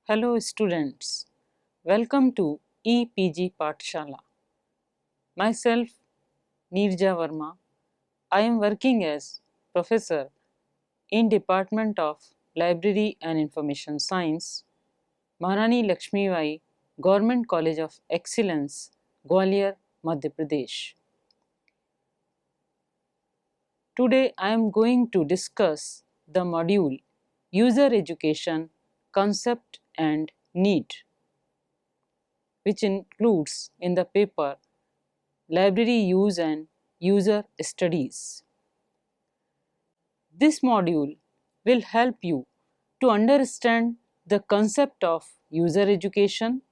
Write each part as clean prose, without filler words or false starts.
Hello students, welcome to EPG Pathshala. Myself Neerja Verma, I am working as professor in Department of Library and Information Science, Maharani Lakshmi Bai Government College of Excellence, Gwalior, Madhya Pradesh. Today I am going to discuss the module User Education, Concept and Need, which includes in the paper Library Use and User Studies. This module will help you to understand the concept of user education,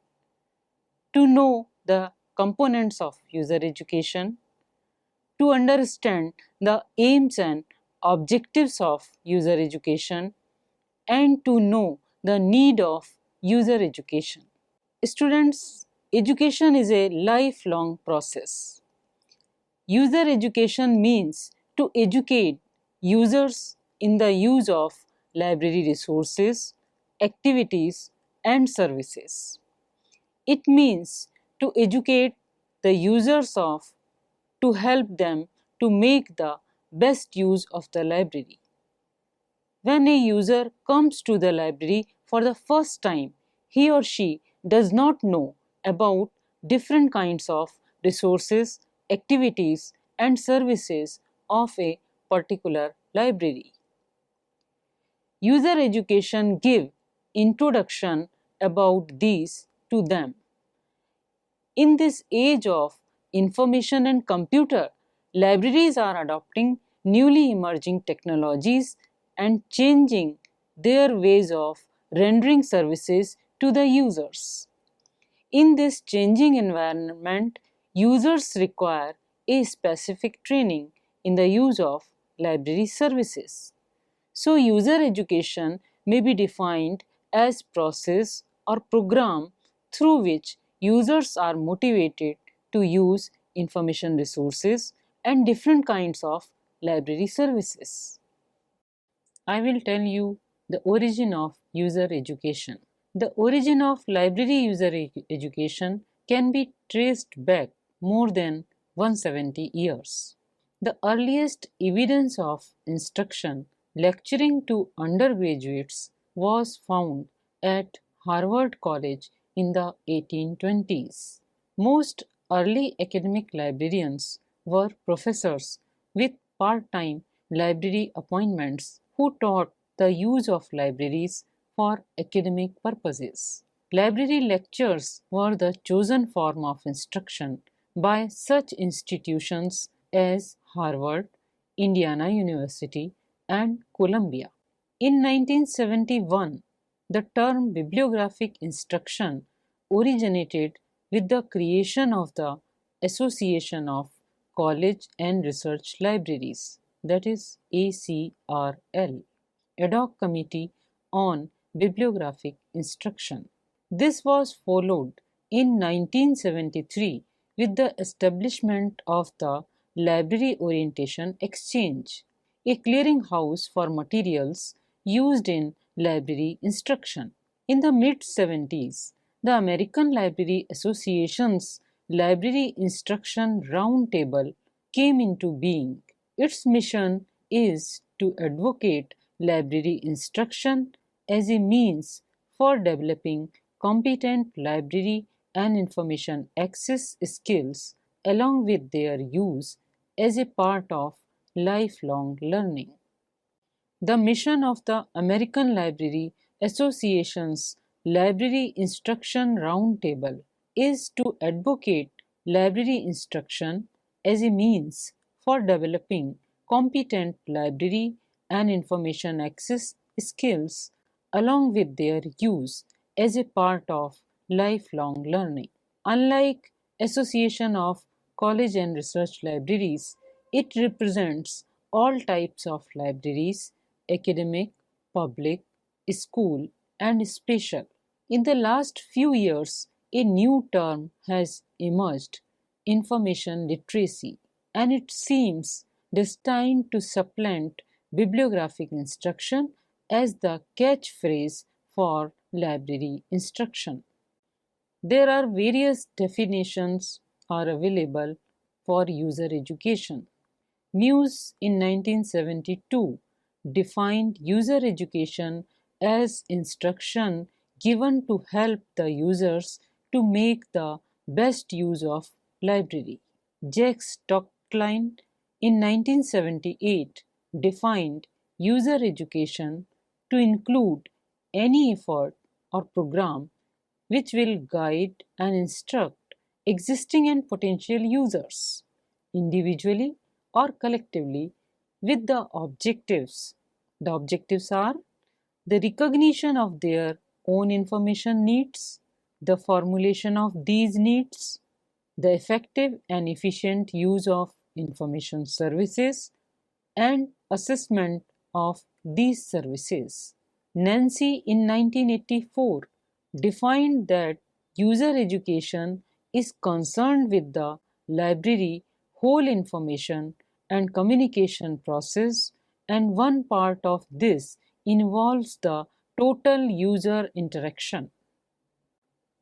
to know the components of user education, to understand the aims and objectives of user education, and to know the need of user education. Students, education is a lifelong process. User education means to educate users in the use of library resources, activities, and services. It means to educate the users of to help them to make the best use of the library. When a user comes to the library for the first time, he or she does not know about different kinds of resources, activities, and services of a particular library. User education gives introduction about these to them. In this age of information and computer, libraries are adopting newly emerging technologies and changing their ways of rendering services to the users. In this changing environment, users require a specific training in the use of library services. So, user education may be defined as process or program through which users are motivated to use information resources and different kinds of library services. I will tell you the origin of user education. The origin of library user education can be traced back more than 170 years. The earliest evidence of instruction lecturing to undergraduates was found at Harvard College in the 1820s. Most early academic librarians were professors with part-time library appointments who taught the use of libraries for academic purposes. Library lectures were the chosen form of instruction by such institutions as Harvard, Indiana University, and Columbia. In 1971, the term bibliographic instruction originated with the creation of the Association of College and Research Libraries, that is ACRL, ad hoc committee on bibliographic instruction. This was followed in 1973 with the establishment of the Library Orientation Exchange, a clearinghouse for materials used in library instruction. In the mid-70s, the American Library Association's Library Instruction Roundtable came into being. Its mission is to advocate library instruction as a means for developing competent library and information access skills along with their use as a part of lifelong learning. The mission of the American Library Association's Library Instruction Roundtable is to advocate library instruction as a means for developing competent library and information access skills along with their use as a part of lifelong learning. Unlike Association of College and Research Libraries, it represents all types of libraries: academic, public, school, and special. In the last few years, a new term has emerged: information literacy, and it seems destined to supplant bibliographic instruction as the catchphrase for library instruction. There are various definitions are available for user education. Muse in 1972 defined user education as instruction given to help the users to make the best use of library. Jacques Stockline in 1978 defined user education to include any effort or program which will guide and instruct existing and potential users, individually or collectively, with the objectives. The objectives are the recognition of their own information needs, the formulation of these needs, the effective and efficient use of information services, and assessment of these services. Nancy in 1984 defined that user education is concerned with the library whole information and communication process, and one part of this involves the total user interaction.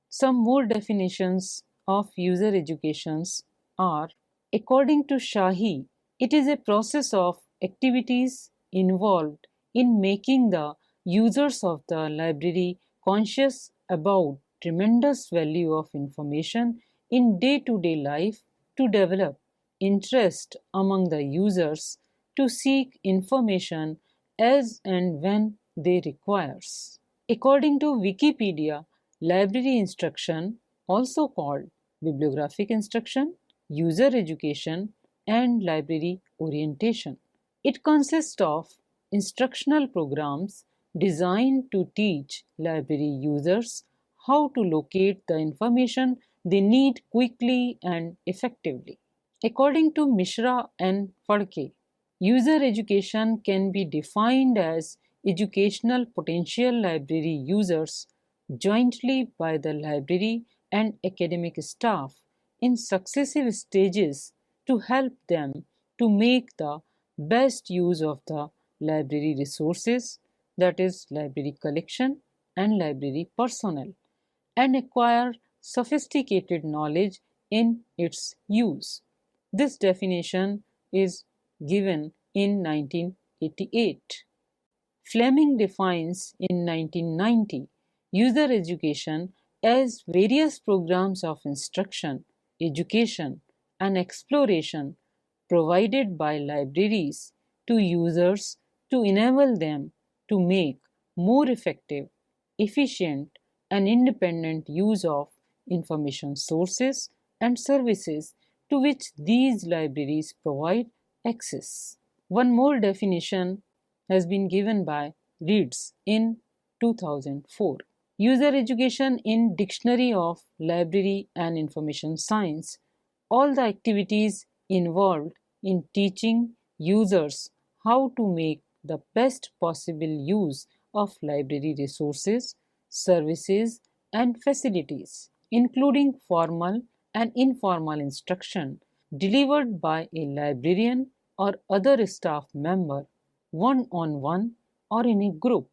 Some more definitions of user educations are: according to Shahi, it is a process of activities involved in making the users of the library conscious about tremendous value of information in day-to-day life, to develop interest among the users, to seek information as and when they requires. According to Wikipedia, library instruction, also called bibliographic instruction, user education, and library orientation. It consists of instructional programs designed to teach library users how to locate the information they need quickly and effectively. According to Mishra and Phadke, user education can be defined as educational potential library users jointly by the library and academic staff in successive stages to help them to make the best use of the library resources, that is, library collection and library personnel, and acquire sophisticated knowledge in its use. This definition is given in 1988. Fleming defines in 1990 user education as various programs of instruction, education, and exploration provided by libraries to users to enable them to make more effective, efficient, and independent use of information sources and services to which these libraries provide access. One more definition has been given by Reeds in 2004. User education in Dictionary of Library and Information Science. All the activities involved in teaching users how to make the best possible use of library resources, services, and facilities, including formal and informal instruction delivered by a librarian or other staff member, one-on-one or in a group.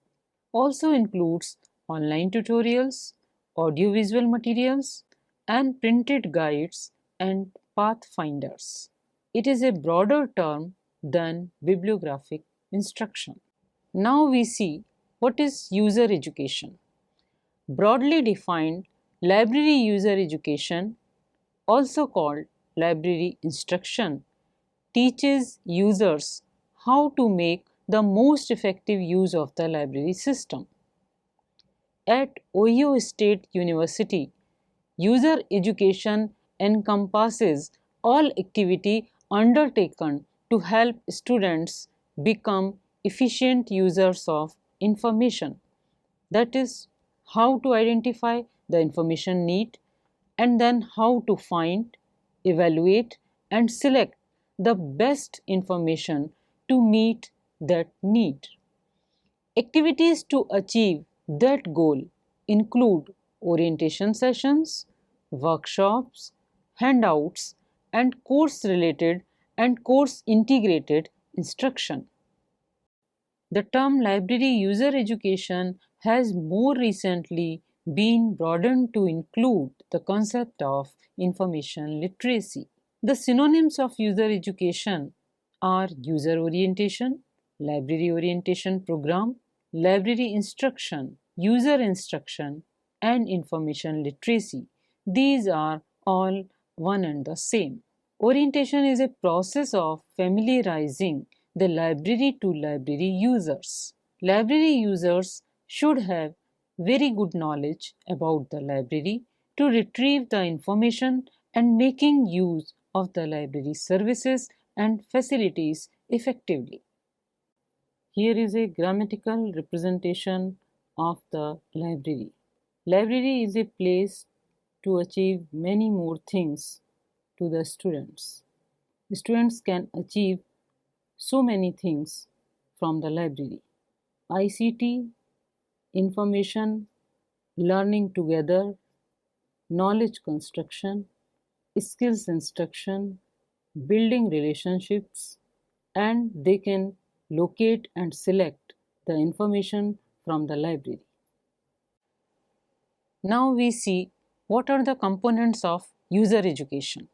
Also includes online tutorials, audiovisual materials, and printed guides and pathfinders. It is a broader term than bibliographic instruction. Now we see what is user education. Broadly defined, library user education, also called library instruction, teaches users how to make the most effective use of the library system. At Ohio State University, user education encompasses all activity undertaken to help students become efficient users of information. That is, how to identify the information need, and then how to find, evaluate, and select the best information to meet that need. Activities to achieve that goal include orientation sessions, workshops, handouts, and course-related and course-integrated instruction. The term library user education has more recently been broadened to include the concept of information literacy. The synonyms of user education are user orientation, library orientation program, library instruction, user instruction, and information literacy. These are all one and the same. Orientation is a process of familiarizing the library to library users. Library users should have very good knowledge about the library to retrieve the information and making use of the library services and facilities effectively. Here is a grammatical representation of the library. Library is a place to achieve many more things to the students. Students can achieve so many things from the library. ICT, information, learning together, knowledge construction, skills instruction, building relationships, and they can locate and select the information from the library. Now we see what are the components of user education.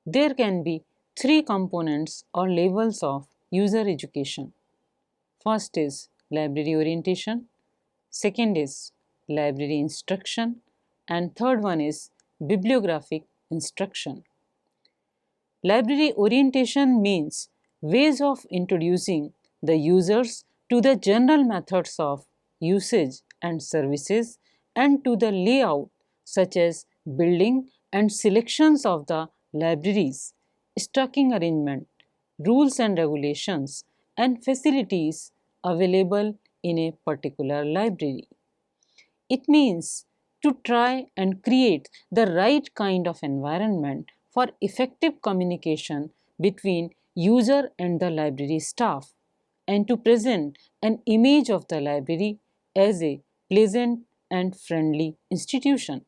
There can be three components or levels of user education. First is library orientation, second is library instruction, and third one is bibliographic instruction. Library orientation means ways of introducing the users to the general methods of usage and services and to the layout such as building and selections of the libraries, stocking arrangement, rules and regulations, and facilities available in a particular library. It means to try and create the right kind of environment for effective communication between user and the library staff and to present an image of the library as a pleasant and friendly institution.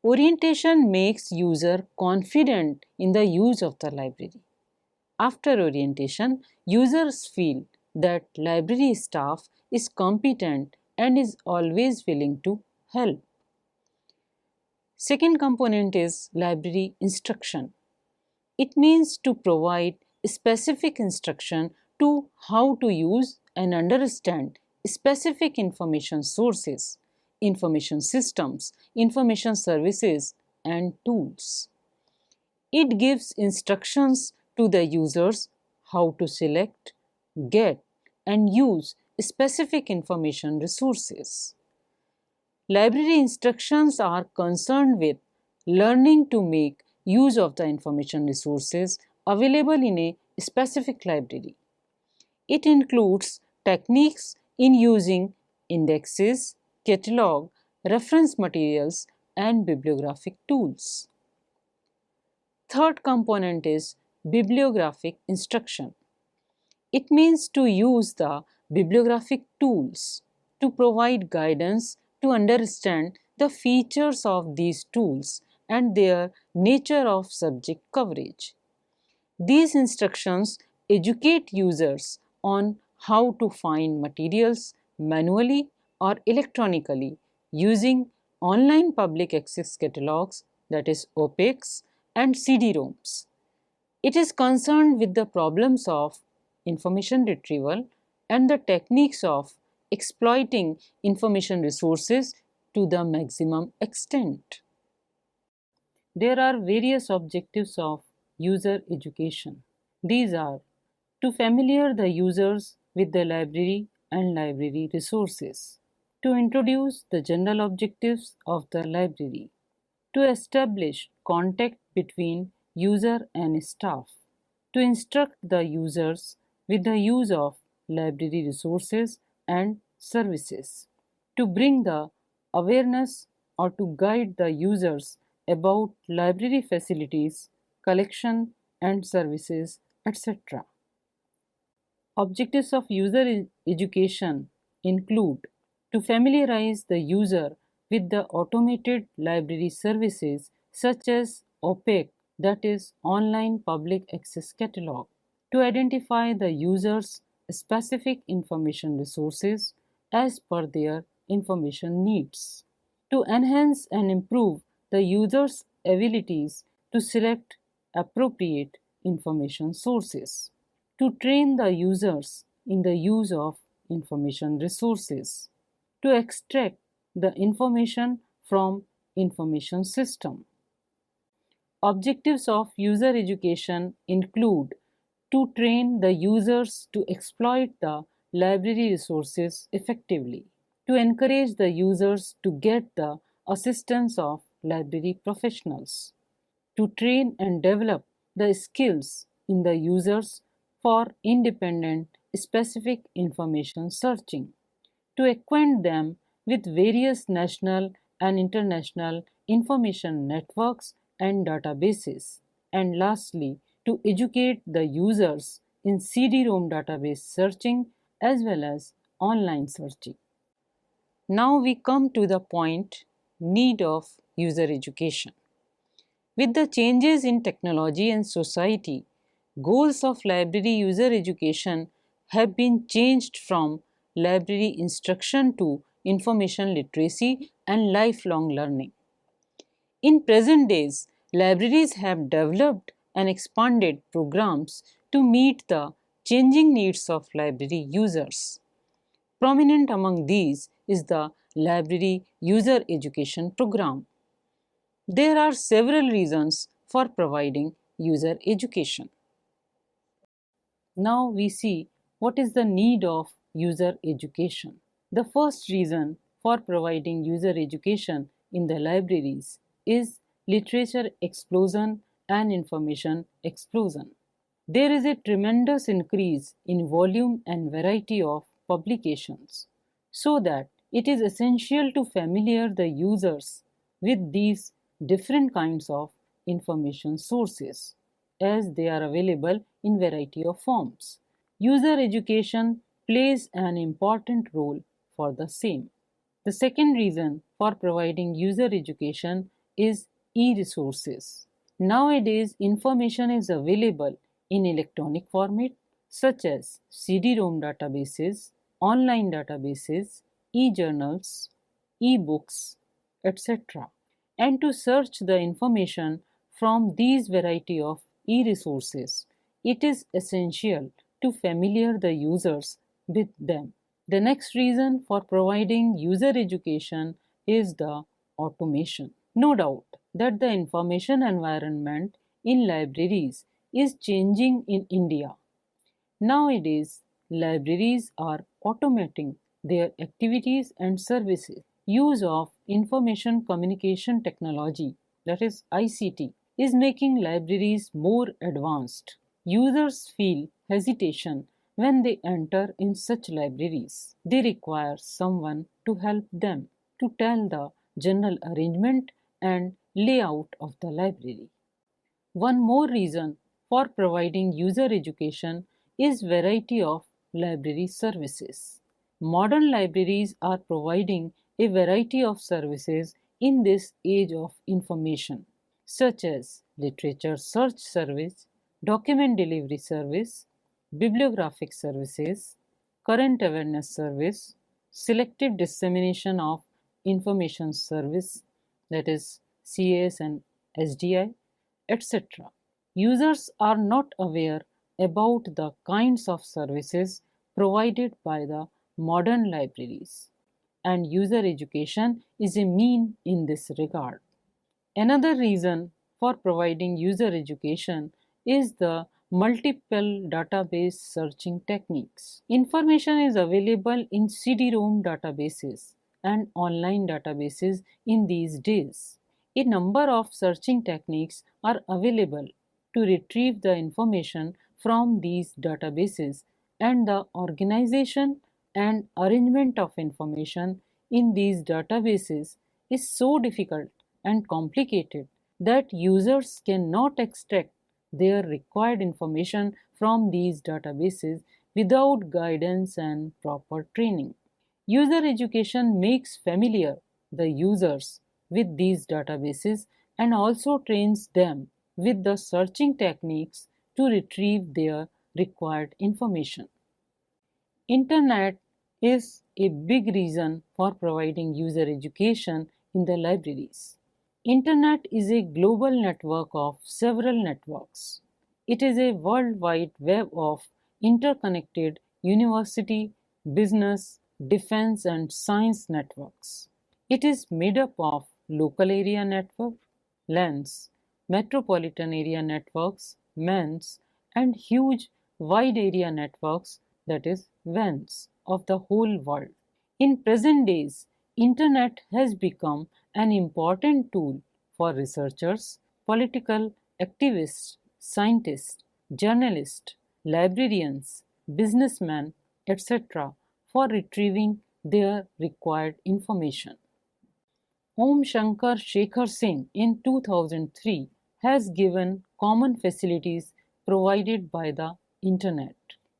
Orientation makes user confident in the use of the library. After orientation, users feel that library staff is competent and is always willing to help. Second component is library instruction. It means to provide specific instruction to how to use and understand specific information sources, information systems, information services, and tools. It gives instructions to the users how to select, get, and use specific information resources. Library instructions are concerned with learning to make use of the information resources available in a specific library. It includes techniques in using indexes, catalog, reference materials, and bibliographic tools. Third component is bibliographic instruction. It means to use the bibliographic tools to provide guidance to understand the features of these tools and their nature of subject coverage. These instructions educate users on how to find materials manually or electronically using online public access catalogs, that is OPACs, and CD-ROMs. It is concerned with the problems of information retrieval and the techniques of exploiting information resources to the maximum extent. There are various objectives of user education. These are to familiar the users with the library and library resources, to introduce the general objectives of the library, to establish contact between user and staff, to instruct the users with the use of library resources and services, to bring the awareness or to guide the users about library facilities, collection and services, etc. Objectives of user education include to familiarize the user with the automated library services such as OPAC, that is Online Public Access Catalog, to identify the user's specific information resources, as per their information needs. To enhance and improve the user's abilities to select appropriate information sources. To train the users in the use of information resources. To extract the information from information system. Objectives of user education include to train the users to exploit the library resources effectively, to encourage the users to get the assistance of library professionals, to train and develop the skills in the users for independent specific information searching, to acquaint them with various national and international information networks and databases, and lastly, to educate the users in CD-ROM database searching as well as online searching. Now we come to the point need of user education. With the changes in technology and society, goals of library user education have been changed from library instruction to information literacy and lifelong learning. In present days, libraries have developed and expanded programs to meet the changing needs of library users. Prominent among these is the Library User Education Program. There are several reasons for providing user education. Now we see what is the need of user education. The first reason for providing user education in the libraries is literature explosion and information explosion. There is a tremendous increase in volume and variety of publications, so that it is essential to familiar the users with these different kinds of information sources, as they are available in variety of forms. User education plays an important role for the same. The second reason for providing user education is e-resources. Nowadays, information is available in electronic format such as CD-ROM databases, online databases, e-journals, e-books, etc. And to search the information from these variety of e-resources, it is essential to familiar the users with them. The next reason for providing user education is the automation. No doubt that the information environment in libraries is changing in India. Nowadays, libraries are automating their activities and services. Use of information communication technology, that is ICT, is making libraries more advanced. Users feel hesitation when they enter in such libraries. They require someone to help them to tell the general arrangement and layout of the library. One more reason for providing user education is variety of library services. Modern libraries are providing a variety of services in this age of information, such as literature search service, document delivery service, bibliographic services, current awareness service, selective dissemination of information service, that is CAS and SDI, etc. Users are not aware about the kinds of services provided by the modern libraries, and user education is a mean in this regard. Another reason for providing user education is the multiple database searching techniques. Information is available in CD-ROM databases and online databases in these days. A number of searching techniques are available to retrieve the information from these databases, and the organization and arrangement of information in these databases is so difficult and complicated that users cannot extract their required information from these databases without guidance and proper training. User education makes familiar the users with these databases and also trains them with the searching techniques to retrieve their required information. Internet is a big reason for providing user education in the libraries. Internet is a global network of several networks. It is a worldwide web of interconnected university, business, defense and science networks. It is made up of local area network, LANs, metropolitan area networks, MENS, and huge wide area networks, that is WANs, of the whole world. In present days, Internet has become an important tool for researchers, political activists, scientists, journalists, librarians, businessmen, etc. for retrieving their required information. Om Shankar Shekhar Singh in 2003 has given common facilities provided by the Internet.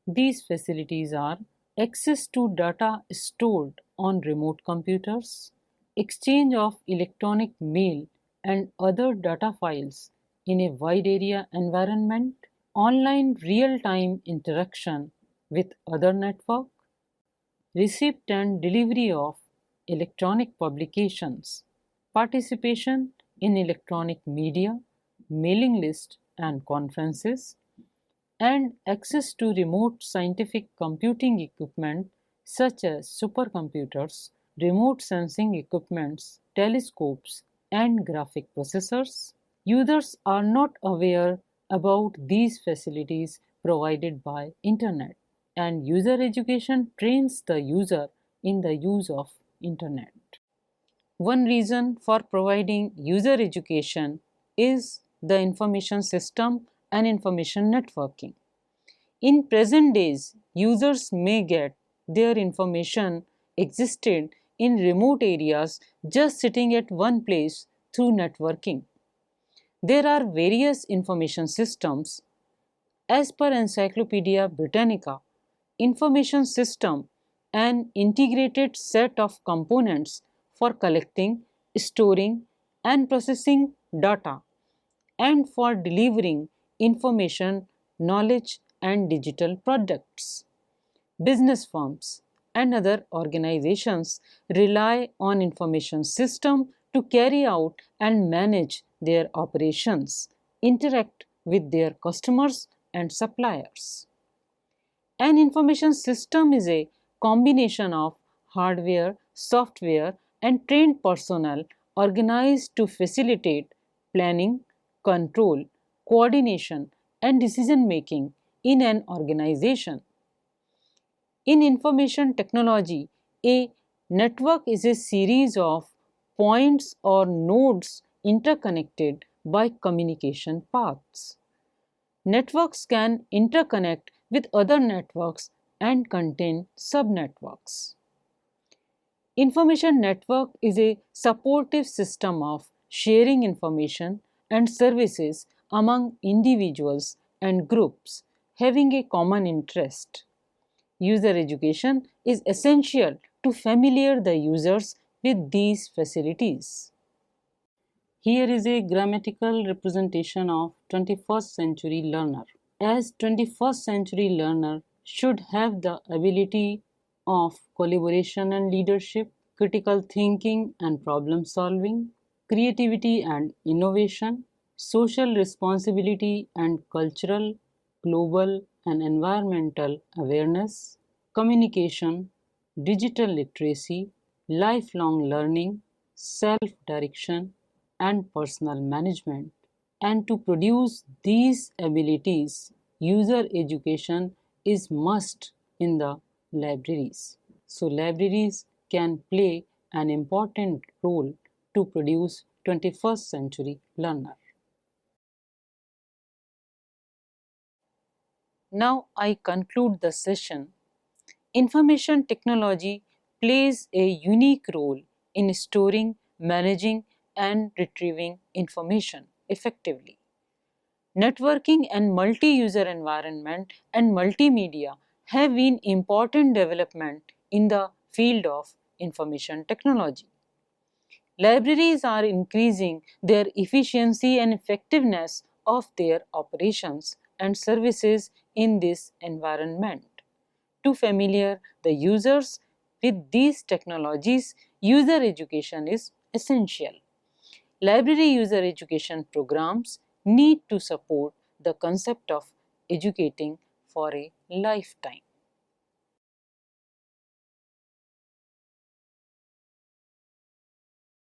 These facilities are access to data stored on remote computers, exchange of electronic mail and other data files in a wide area environment, online real-time interaction with other network, receipt and delivery of electronic publications, participation in electronic media, mailing list and conferences, and access to remote scientific computing equipment such as supercomputers, remote sensing equipments, telescopes, and graphic processors. Users are not aware about these facilities provided by Internet, and user education trains the user in the use of Internet. One reason for providing user education is the information system and information networking. In present days, users may get their information existed in remote areas just sitting at one place through networking. There are various information systems. As per Encyclopedia Britannica, information system an integrated set of components for collecting, storing and processing data and for delivering information, knowledge and digital products. Business firms and other organizations rely on information system to carry out and manage their operations, interact with their customers and suppliers. An information system is a combination of hardware, software and trained personnel organized to facilitate planning, control, coordination and decision making in an organization. In information technology, a network is a series of points or nodes interconnected by communication paths. Networks can interconnect with other networks and contain subnetworks. Information network is a supportive system of sharing information and services among individuals and groups having a common interest. User education is essential to familiar the users with these facilities. Here is a grammatical representation of 21st century learner. As 21st century learner should have the ability of collaboration and leadership, critical thinking and problem solving, creativity and innovation, social responsibility and cultural, global and environmental awareness, communication, digital literacy, lifelong learning, self-direction and personal management. And to produce these abilities, user education is must in the libraries. So libraries can play an important role to produce 21st century learner. Now I conclude the session. Information technology plays a unique role in storing, managing and retrieving information effectively. Networking and multi-user environment and multimedia have been important development in the field of information technology. Libraries are increasing their efficiency and effectiveness of their operations and services in this environment. To familiar the users With these technologies, user education is essential. Library user education programs need to support the concept of educating for a lifetime.